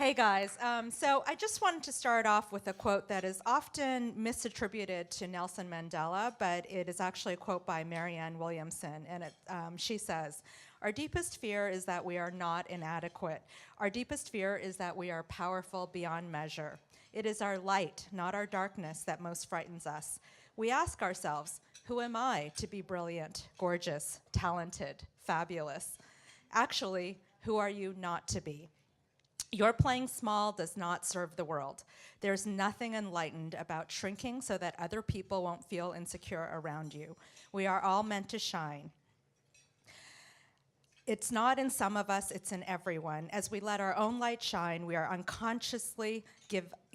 Hey guys, so I just wanted to start off with a quote that is often misattributed to Nelson Mandela, but it is actually a quote by Marianne Williamson, and she says, "Our deepest fear is that we are not inadequate. Our deepest fear is that we are powerful beyond measure. It is our light, not our darkness, that most frightens us. We ask ourselves, who am I to be brilliant, gorgeous, talented, fabulous? Actually, who are you not to be? Your playing small does not serve the world. There's nothing enlightened about shrinking so that other people won't feel insecure around you. We are all meant to shine. It's not in some of us, it's in everyone. As we let our own light shine, we are unconsciously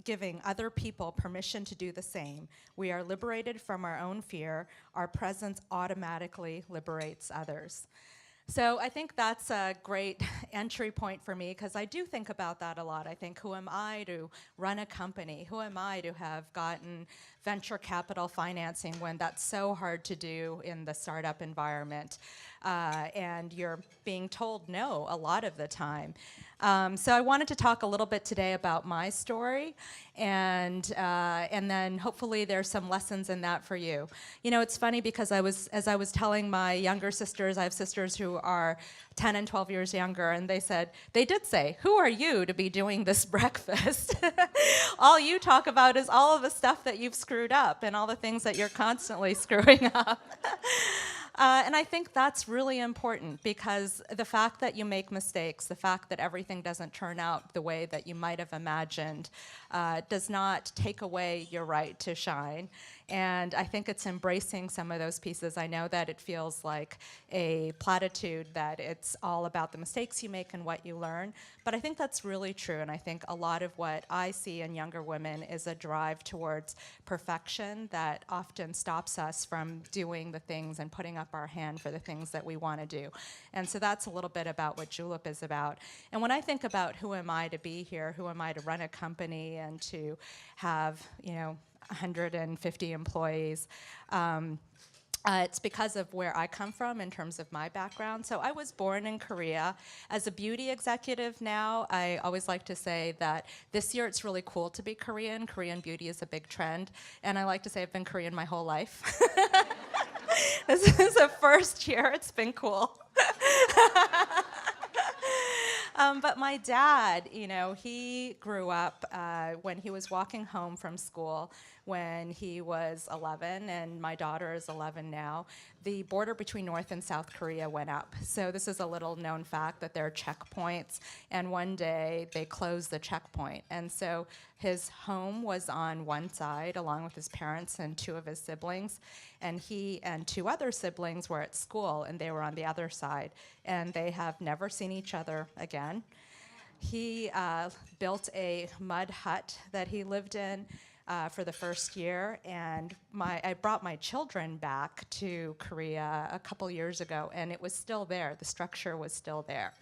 giving other people permission to do the same. We are liberated from our own fear. Our presence automatically liberates others." So I think that's a great entry point for me, because I do think about that a lot. I think, who am I to run a company? Who am I to have gotten venture capital financing when that's so hard to do in the startup environment? And you're being told no a lot of the time. So I wanted to talk a little bit today about my story, and then hopefully there's some lessons in that for you. You know, it's funny because as I was telling my younger sisters, I have sisters who are 10 and 12 years younger, and they did say, "Who are you to be doing this breakfast? All you talk about is all of the stuff that you've screwed up and all the things that you're constantly screwing up." And I think that's really important, because the fact that you make mistakes, the fact that everything doesn't turn out the way that you might have imagined, does not take away your right to shine. And I think it's embracing some of those pieces. I know that it feels like a platitude that it's all about the mistakes you make and what you learn, but I think that's really true. And I think a lot of what I see in younger women is a drive towards perfection that often stops us from doing the things and putting up our hand for the things that we want to do. And so that's a little bit about what Julep is about. And when I think about who am I to be here, who am I to run a company and to have, 150 employees, it's because of where I come from in terms of my background. So I was born in Korea. As a beauty executive now, I always like to say that this year it's really cool to be Korean. Korean beauty is a big trend. And I like to say I've been Korean my whole life. This is the first year. It's been cool. But my dad, he grew up when he was walking home from school when he was 11, and my daughter is 11 now. The border between North and South Korea went up. So this is a little known fact that there are checkpoints, and one day they closed the checkpoint. And so his home was on one side, along with his parents and two of his siblings, and he and two other siblings were at school, and they were on the other side, and they have never seen each other again. He built a mud hut that he lived in for the first year, and I brought my children back to Korea a couple years ago, and it was still there. The structure was still there.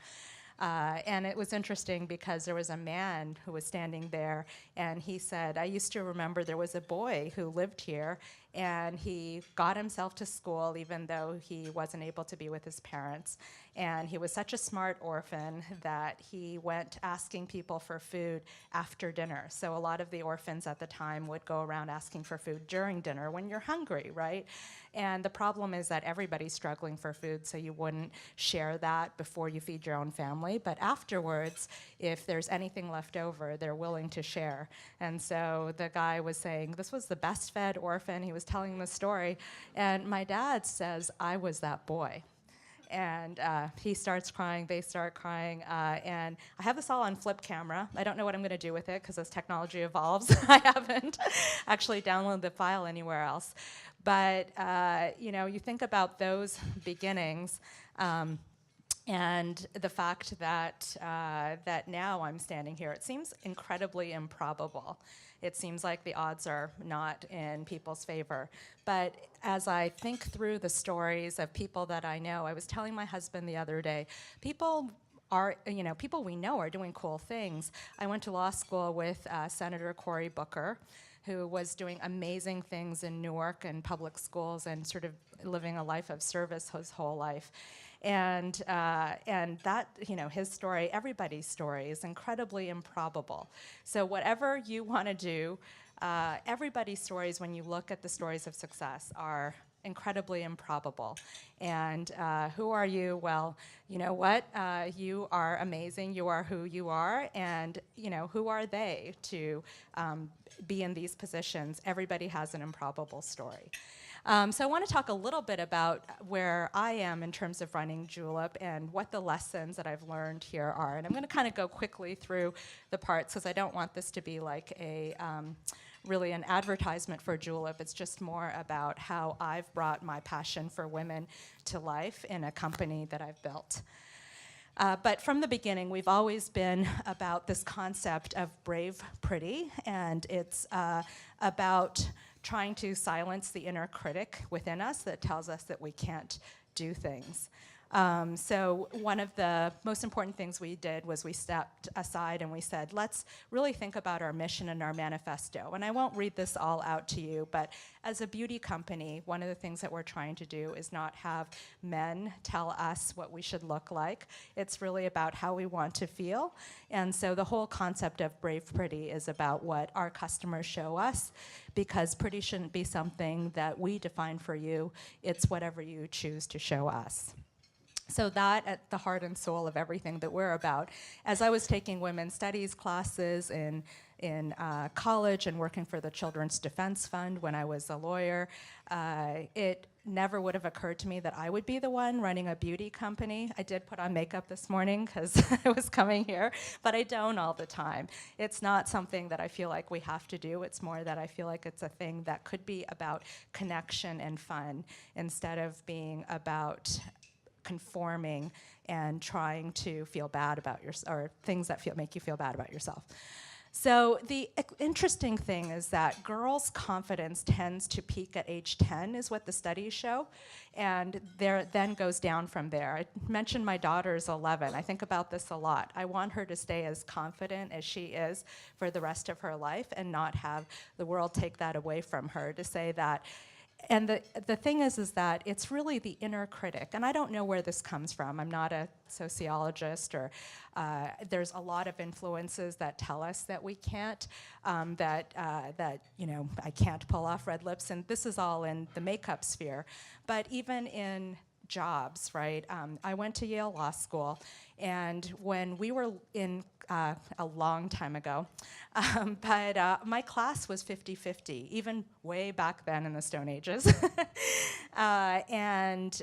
And it was interesting because there was a man who was standing there, and he said, "I used to remember there was a boy who lived here, and he got himself to school even though he wasn't able to be with his parents. And he was such a smart orphan that he went asking people for food after dinner." So a lot of the orphans at the time would go around asking for food during dinner when you're hungry, right? And the problem is that everybody's struggling for food, so you wouldn't share that before you feed your own family. But afterwards, if there's anything left over, they're willing to share. And so the guy was saying, this was the best fed orphan. He was telling the story. And my dad says, "I was that boy." And he starts crying, they start crying, and I have this all on flip camera. I don't know what I'm going to do with it, because as technology evolves, I haven't actually downloaded the file anywhere else. But you think about those beginnings, and the fact that that now I'm standing here. It seems incredibly improbable. It seems like the odds are not in people's favor. But as I think through the stories of people that I know, I was telling my husband the other day, people we know are doing cool things. I went to law school with Senator Cory Booker, who was doing amazing things in Newark and public schools and sort of living a life of service his whole life. And that, his story, everybody's story, is incredibly improbable. So whatever you want to do, everybody's stories, when you look at the stories of success, are incredibly improbable. And who are you? Well, you know what? You are amazing. You are who you are. And who are they to be in these positions? Everybody has an improbable story. So I want to talk a little bit about where I am in terms of running Julep and what the lessons that I've learned here are. And I'm going to kind of go quickly through the parts because I don't want this to be like a really an advertisement for Julep. It's just more about how I've brought my passion for women to life in a company that I've built. But from the beginning, we've always been about this concept of brave, pretty, and it's about trying to silence the inner critic within us that tells us that we can't do things. So one of the most important things we did was we stepped aside and we said, let's really think about our mission and our manifesto. And I won't read this all out to you, but as a beauty company, one of the things that we're trying to do is not have men tell us what we should look like. It's really about how we want to feel. And so the whole concept of brave pretty is about what our customers show us, because pretty shouldn't be something that we define for you. It's whatever you choose to show us. So that at the heart and soul of everything that we're about. As I was taking women's studies classes in college and working for the Children's Defense Fund when I was a lawyer, it never would have occurred to me that I would be the one running a beauty company. I did put on makeup this morning because I was coming here, but I don't all the time. It's not something that I feel like we have to do. It's more that I feel like it's a thing that could be about connection and fun instead of being about conforming and trying to feel bad about yourself, or things that make you feel bad about yourself. So the interesting thing is that girls' confidence tends to peak at age 10, is what the studies show, and then goes down from there. I mentioned my daughter's 11. I think about this a lot. I want her to stay as confident as she is for the rest of her life and not have the world take that away from her, to say that. And the thing is that it's really the inner critic. And I don't know where this comes from. I'm not a sociologist, or there's a lot of influences that tell us that we can't, that I can't pull off red lips. And this is all in the makeup sphere. But even in jobs, right? I went to Yale Law School, and when we were in a long time ago, but my class was 50-50, even way back then in the Stone Ages, and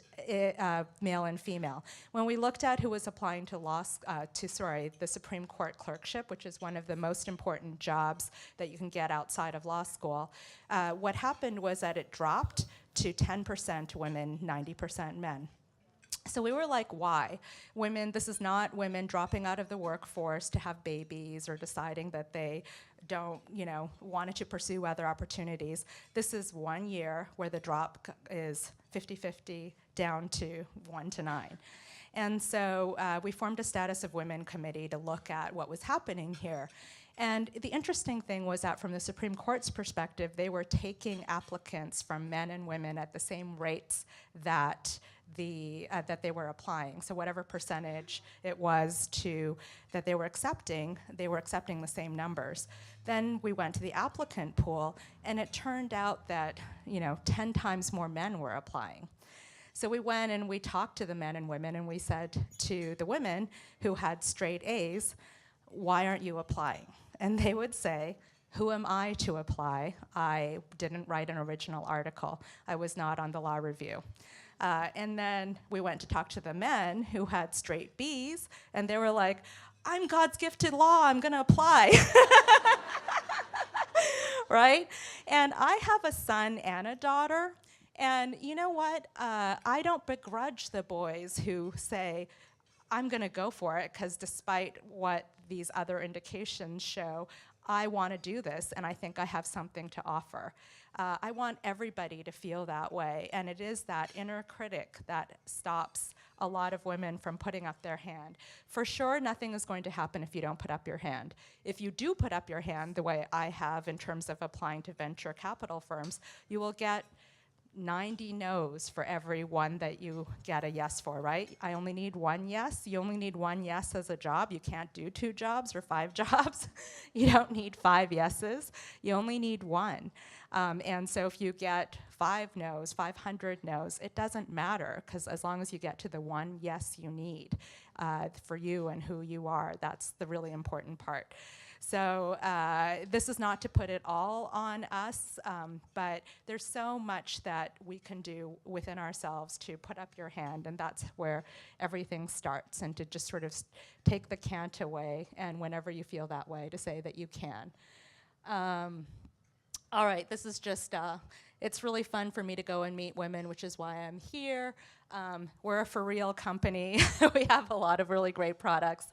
male and female. When we looked at who was applying to the Supreme Court clerkship, which is one of the most important jobs that you can get outside of law school, what happened was that it dropped to 10% women, 90% men. So we were like, why? This is not women dropping out of the workforce to have babies or deciding that they don't, wanted to pursue other opportunities. This is 1 year where the drop is 50-50 down to 1 to 9. And so we formed a Status of Women committee to look at what was happening here. And the interesting thing was that from the Supreme Court's perspective, they were taking applicants from men and women at the same rates that they were applying. So whatever percentage it was that they were accepting the same numbers. Then we went to the applicant pool, and it turned out that 10 times more men were applying. So we went and we talked to the men and women, and we said to the women who had straight A's, why aren't you applying? And they would say, who am I to apply? I didn't write an original article. I was not on the law review. And then we went to talk to the men who had straight B's, and they were like, I'm God's gift to law, I'm gonna apply. Right? And I have a son and a daughter, and you know what? I don't begrudge the boys who say, I'm gonna go for it, because despite what these other indications show, I want to do this, and I think I have something to offer. I want everybody to feel that way, and it is that inner critic that stops a lot of women from putting up their hand. For sure, nothing is going to happen if you don't put up your hand. If you do put up your hand the way I have in terms of applying to venture capital firms, you will get 90 no's for every one that you get a yes for, right? I only need one yes. You only need one yes as a job. You can't do 2 jobs or 5 jobs. You don't need 5 yeses. You only need one. And so if you get 5 no's, 500 no's, it doesn't matter, because as long as you get to the one yes you need for you and who you are, that's the really important part. So this is not to put it all on us, but there's so much that we can do within ourselves to put up your hand, and that's where everything starts, and to just sort of take the can't away, and whenever you feel that way, to say that you can. All right, this is just, it's really fun for me to go and meet women, which is why I'm here. We're a for real company. We have a lot of really great products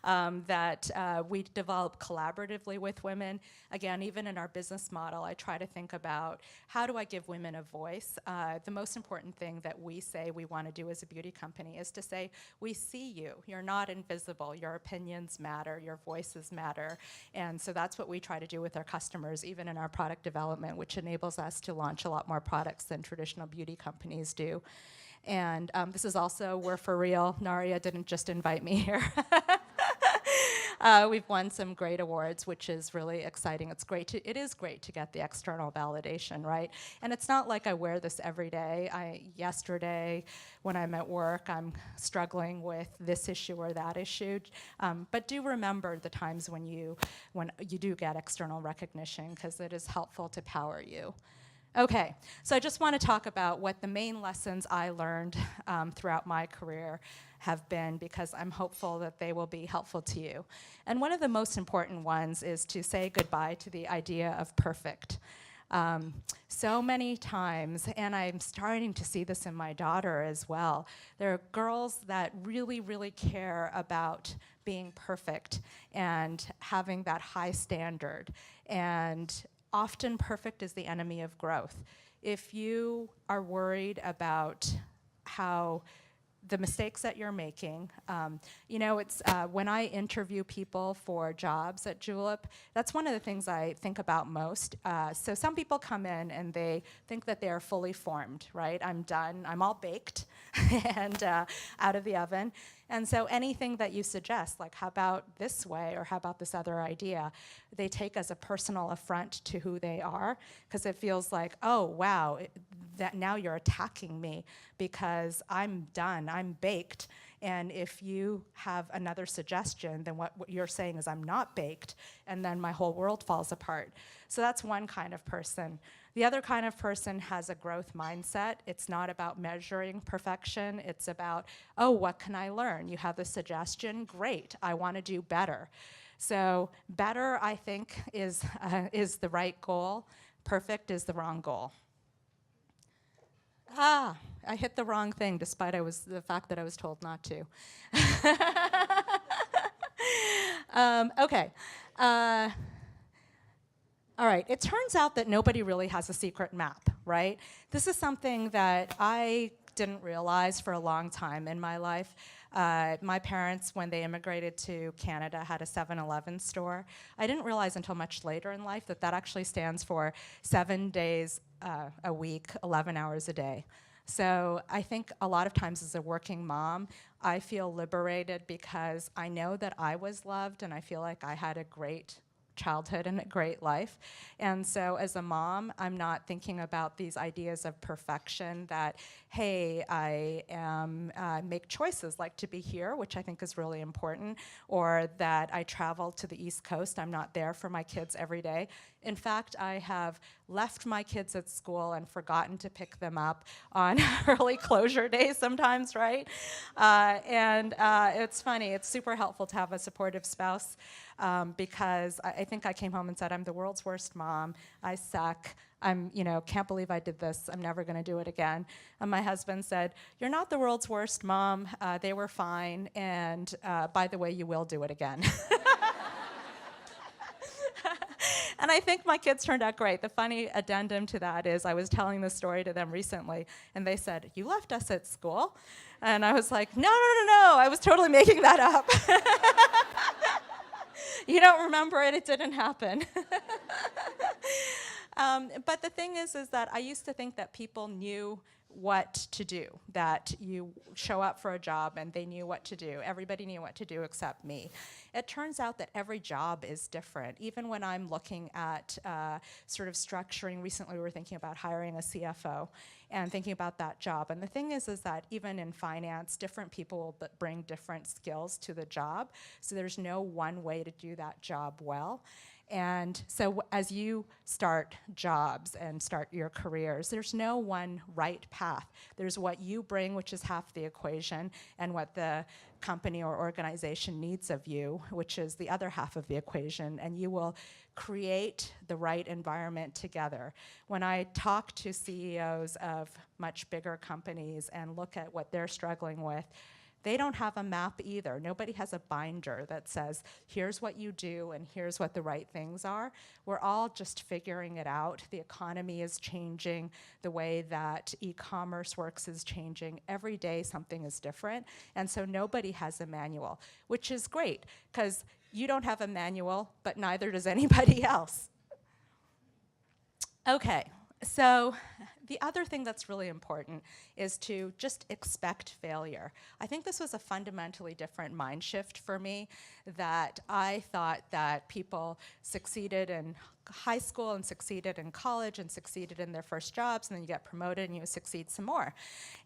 that we develop collaboratively with women. Again, even in our business model, I try to think about how do I give women a voice. The most important thing that we say we want to do as a beauty company is to say, we see you. You're not invisible. Your opinions matter. Your voices matter. And so that's what we try to do with our customers, even in our product development, which enables us to launch a lot more products than traditional beauty companies do. And this is also, we're for real. Naria didn't just invite me here. We've won some great awards, which is really exciting. It is great to get the external validation, right? And it's not like I wear this every day. Yesterday, when I'm at work, I'm struggling with this issue or that issue. But do remember the times when you do get external recognition, because it is helpful to power you. Okay, so I just want to talk about what the main lessons I learned throughout my career have been, because I'm hopeful that they will be helpful to you. And one of the most important ones is to say goodbye to the idea of perfect. So many times, and I'm starting to see this in my daughter as well, there are girls that really, really care about being perfect and having that high standard. And often perfect is the enemy of growth. If you are worried about how the mistakes that you're making, it's when I interview people for jobs at Julep, that's one of the things I think about most. So some people come in and they think that they're fully formed, right? I'm done, I'm all baked and out of the oven. And so anything that you suggest, like how about this way or how about this other idea, they take as a personal affront to who they are, because it feels like, oh, wow, that now you're attacking me because I'm done, I'm baked. And if you have another suggestion, then what you're saying is I'm not baked, and then my whole world falls apart. So that's one kind of person. The other kind of person has a growth mindset. It's not about measuring perfection. It's about, oh, what can I learn? You have a suggestion? Great, I want to do better. So better, I think, is the right goal. Perfect is the wrong goal. I hit the wrong thing, despite the fact that I was told not to. Okay. All right, it turns out that nobody really has a secret map, right? This is something that I didn't realize for a long time in my life. My parents, when they immigrated to Canada, had a 7-Eleven store. I didn't realize until much later in life that that actually stands for 7 days a week, 11 hours a day. So I think a lot of times as a working mom, I feel liberated because I know that I was loved and I feel like I had a great childhood and a great life. And so as a mom, I'm not thinking about these ideas of perfection that, hey, I make choices like to be here, which I think is really important, or that I travel to the East Coast. I'm not there for my kids every day. In fact, I have left my kids at school and forgotten to pick them up on early closure days sometimes, right? And it's funny, it's super helpful to have a supportive spouse because I think I came home and said, I'm the world's worst mom, I suck, can't believe I did this, I'm never gonna do it again. And my husband said, you're not the world's worst mom, they were fine, and by the way, you will do it again. And I think my kids turned out great. The funny addendum to that is I was telling this story to them recently, and they said, you left us at school? And I was like, no, I was totally making that up. You don't remember it, it didn't happen. But the thing is that I used to think that people knew what to do, that you show up for a job and they knew what to do. Everybody knew what to do except me. It turns out that every job is different. Even when I'm looking at sort of structuring, recently we were thinking about hiring a CFO and thinking about that job. And the thing is that even in finance, different people will bring different skills to the job. So there's no one way to do that job well. And so as you start jobs and start your careers, there's no one right path. There's what you bring, which is half the equation, and what the company or organization needs of you, which is the other half of the equation, and you will create the right environment together. When I talk to CEOs of much bigger companies and look at what they're struggling with, they don't have a map either. Nobody has a binder that says, here's what you do and here's what the right things are. We're all just figuring it out. The economy is changing. The way that e-commerce works is changing. Every day something is different. And so nobody has a manual, which is great because you don't have a manual, but neither does anybody else. Okay. So the other thing that's really important is to just expect failure. I think this was a fundamentally different mind shift for me, that I thought that people succeeded in high school and succeeded in college and succeeded in their first jobs, and then you get promoted and you succeed some more.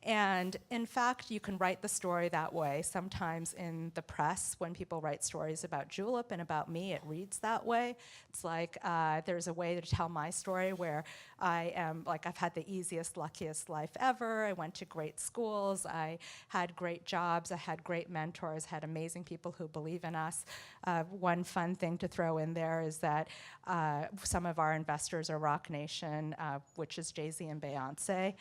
And in fact, you can write the story that way. Sometimes in the press, when people write stories about Julep and about me, it reads that way. It's like there's a way to tell my story where I am, like, I've had the easiest, luckiest life ever. I went to great schools. I had great jobs. I had great mentors, had amazing people who believe in us. One fun thing to throw in there is that some of our investors are Rock Nation, which is Jay-Z and Beyonce.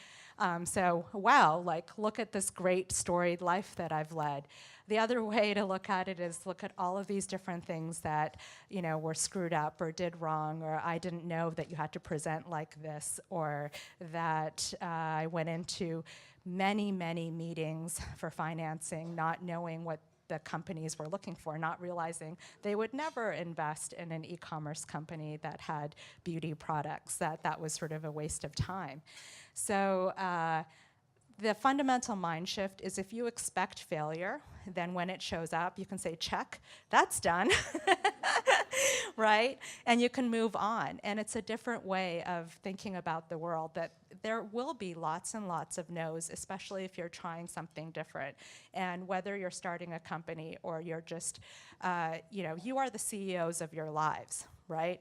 So, wow, like, look at this great storied life that I've led. The other way to look at it is look at all of these different things that, you know, were screwed up or did wrong, or I didn't know that you had to present like this, or that I went into many, many meetings for financing not knowing what the companies were looking for, not realizing they would never invest in an e-commerce company that had beauty products, that was sort of a waste of time. So the fundamental mind shift is if you expect failure, then when it shows up, you can say, check, that's done, right? And you can move on. And it's a different way of thinking about the world, that there will be lots and lots of no's, especially if you're trying something different. And whether you're starting a company or you're just, you know, you are the CEOs of your lives, right?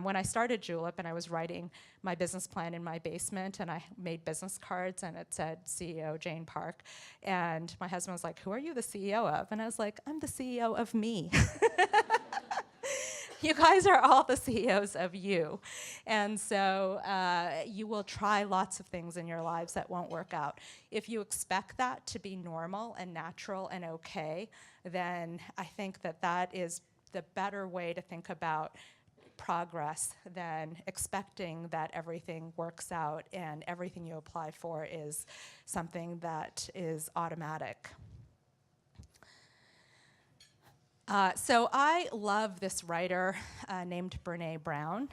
When I started Julep and I was writing my business plan in my basement and I made business cards and it said CEO Jane Park, and my husband was like, who are you the CEO of? And I was like, I'm the CEO of me. You guys are all the CEOs of you. And so you will try lots of things in your lives that won't work out. If you expect that to be normal and natural and okay, then I think that that is the better way to think about progress than expecting that everything works out and everything you apply for is something that is automatic. So I love this writer named Brené Brown.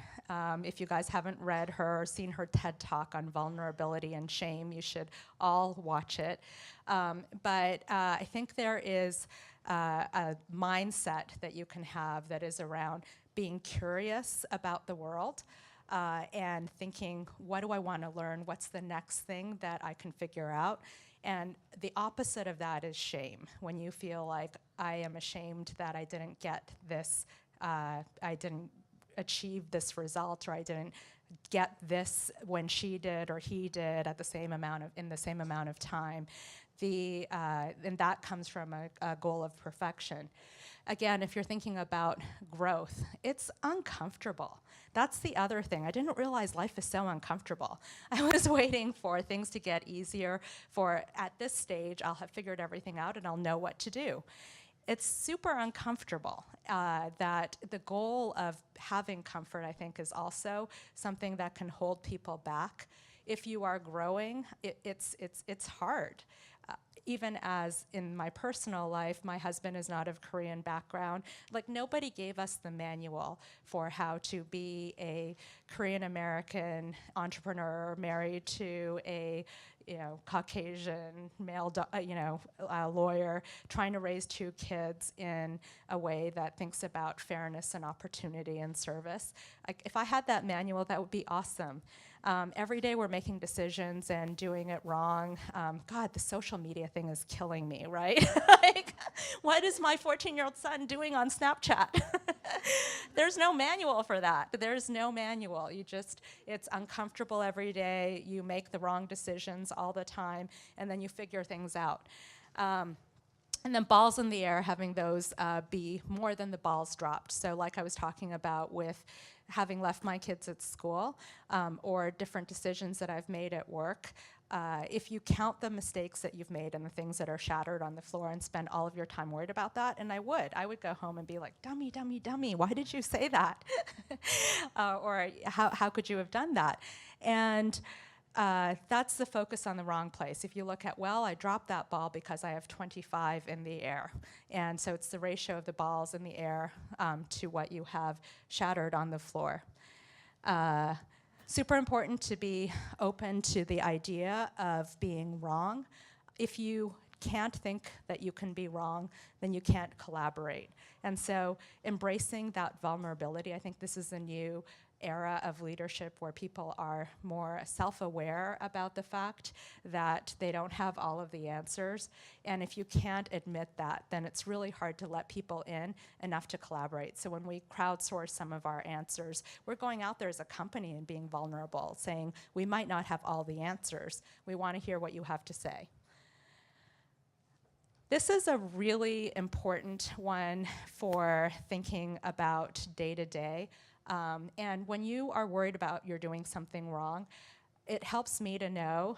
If you guys haven't read her or seen her TED Talk on vulnerability and shame, you should all watch it. But I think there is a mindset that you can have that is around being curious about the world and thinking, what do I want to learn? What's the next thing that I can figure out? And the opposite of that is shame. When you feel like, I am ashamed that I didn't get this, I didn't achieve this result, or I didn't get this when she did or he did at the same amount of, in the same amount of time. And that comes from a goal of perfection. Again, if you're thinking about growth, it's uncomfortable. That's the other thing. I didn't realize life is so uncomfortable. I was waiting for things to get easier, for at this stage, I'll have figured everything out and I'll know what to do. It's super uncomfortable. That the goal of having comfort, I think, is also something that can hold people back. If you are growing, it's hard. even as in my personal life, my husband is not of Korean background. Like, nobody gave us the manual for how to be a Korean American entrepreneur married to a Caucasian male lawyer trying to raise 2 kids in a way that thinks about fairness and opportunity and service. Like, if I had that manual, that would be awesome. Every day we're making decisions and doing it wrong. God, the social media thing is killing me, right? Like, what is my 14-year-old son doing on Snapchat? There's no manual for that. There's no manual. It's uncomfortable every day. You make the wrong decisions all the time, and then you figure things out. And then balls in the air, having those be more than the balls dropped. So like I was talking about with having left my kids at school, or different decisions that I've made at work, if you count the mistakes that you've made and the things that are shattered on the floor and spend all of your time worried about that, and I would go home and be like, dummy, dummy, dummy, why did you say that? Or how could you have done that? And that's the focus on the wrong place. If you look at, well, I dropped that ball because I have 25 in the air. And so it's the ratio of the balls in the air to what you have shattered on the floor. Super important to be open to the idea of being wrong. If you can't think that you can be wrong, then you can't collaborate. And so embracing that vulnerability, I think this is a new era of leadership where people are more self-aware about the fact that they don't have all of the answers. And if you can't admit that, then it's really hard to let people in enough to collaborate. So when we crowdsource some of our answers, we're going out there as a company and being vulnerable, saying, we might not have all the answers. We want to hear what you have to say. This is a really important one for thinking about day-to-day. And when you are worried about you're doing something wrong, it helps me to know,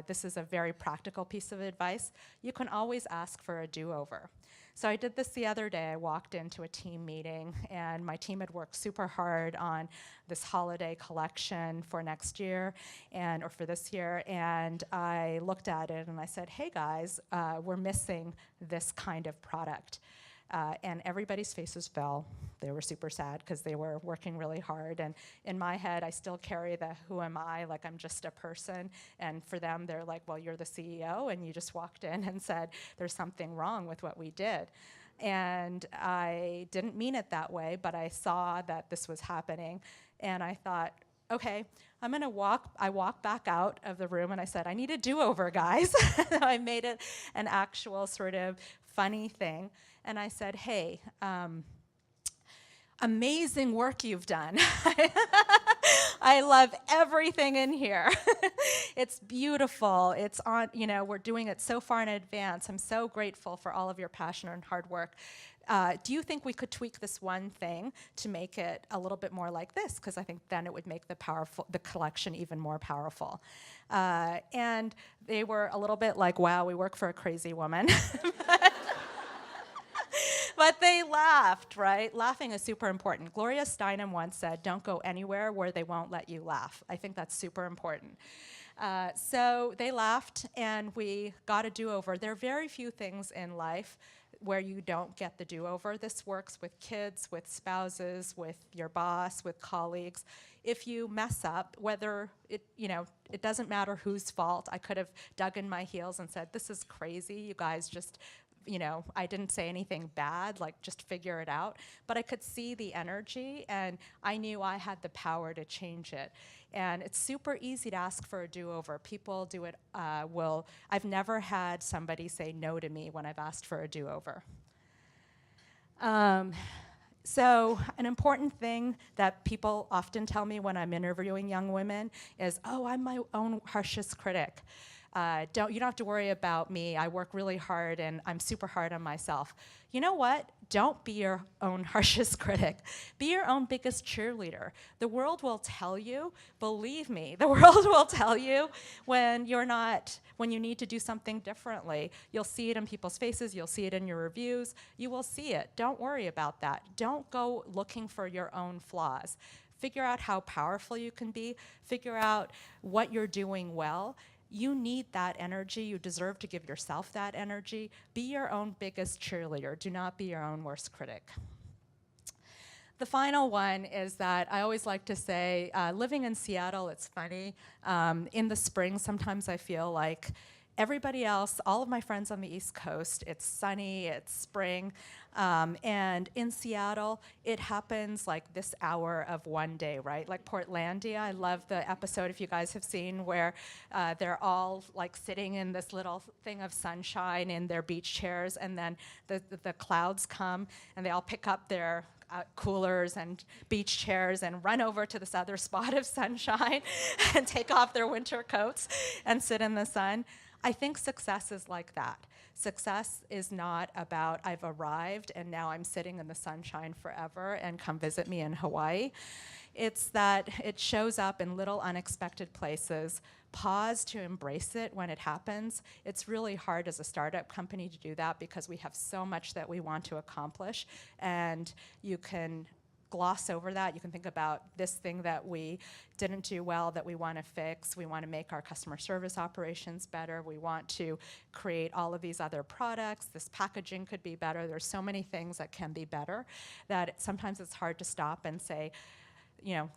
this is a very practical piece of advice, you can always ask for a do-over. So I did this the other day. I walked into a team meeting, and my team had worked super hard on this holiday collection for next year, or for this year, and I looked at it and I said, hey guys, we're missing this kind of product. And everybody's faces fell. They were super sad because they were working really hard. And in my head, I still carry the who am I, like I'm just a person. And for them, they're like, well, you're the CEO, and you just walked in and said, there's something wrong with what we did. And I didn't mean it that way, but I saw that this was happening. And I thought, okay, I'm going to I walked back out of the room and I said, I need a do-over, guys. I made it an actual sort of funny thing. And I said, hey, amazing work you've done. I love everything in here. It's beautiful. It's on, we're doing it so far in advance. I'm so grateful for all of your passion and hard work. Do you think we could tweak this one thing to make it a little bit more like this? Because I think then it would make the collection even more powerful. And they were a little bit like, wow, we work for a crazy woman. But they laughed, right? Laughing is super important. Gloria Steinem once said, don't go anywhere where they won't let you laugh. I think that's super important. So they laughed, and we got a do-over. There are very few things in life where you don't get the do-over. This works with kids, with spouses, with your boss, with colleagues. If you mess up, whether it doesn't matter whose fault. I could have dug in my heels and said, this is crazy, you guys just, I didn't say anything bad, like just figure it out. But I could see the energy, and I knew I had the power to change it. And it's super easy to ask for a do-over. People do it, I've never had somebody say no to me when I've asked for a do-over. So an important thing that people often tell me when I'm interviewing young women is, oh, I'm my own harshest critic. You don't have to worry about me. I work really hard, and I'm super hard on myself. You know what? Don't be your own harshest critic. Be your own biggest cheerleader. The world will tell you, believe me, the world will tell you when you need to do something differently. You'll see it in people's faces. You'll see it in your reviews. You will see it. Don't worry about that. Don't go looking for your own flaws. Figure out how powerful you can be. Figure out what you're doing well. You need that energy. You deserve to give yourself that energy. Be your own biggest cheerleader. Do not be your own worst critic. The final one is that I always like to say, living in Seattle, it's funny. In the spring, sometimes I feel like everybody else, all of my friends on the East Coast, it's sunny, it's spring, and in Seattle, it happens like this hour of one day, right? Like Portlandia, I love the episode, if you guys have seen, where they're all like sitting in this little thing of sunshine in their beach chairs, and then the clouds come, and they all pick up their coolers and beach chairs and run over to this other spot of sunshine and take off their winter coats and sit in the sun. I think success is like that. Success is not about I've arrived and now I'm sitting in the sunshine forever and come visit me in Hawaii. It's that it shows up in little unexpected places. Pause to embrace it when it happens. It's really hard as a startup company to do that because we have so much that we want to accomplish, and you can gloss over that. You can think about this thing that we didn't do well that we want to fix. We want to make our customer service operations better. We want to create all of these other products. This packaging could be better. There's so many things that can be better that sometimes it's hard to stop and say, you know,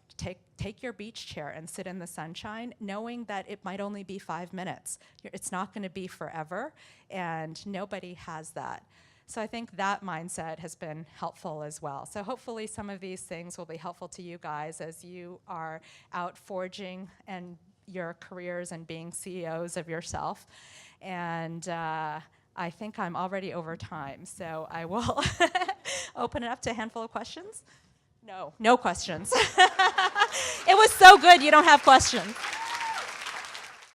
take your beach chair and sit in the sunshine, knowing that it might only be 5 minutes. It's not going to be forever, and nobody has that. So I think that mindset has been helpful as well. So hopefully some of these things will be helpful to you guys as you are out forging and your careers and being CEOs of yourself. And I think I'm already over time, so I will open it up to a handful of questions. No questions. It was so good you don't have questions.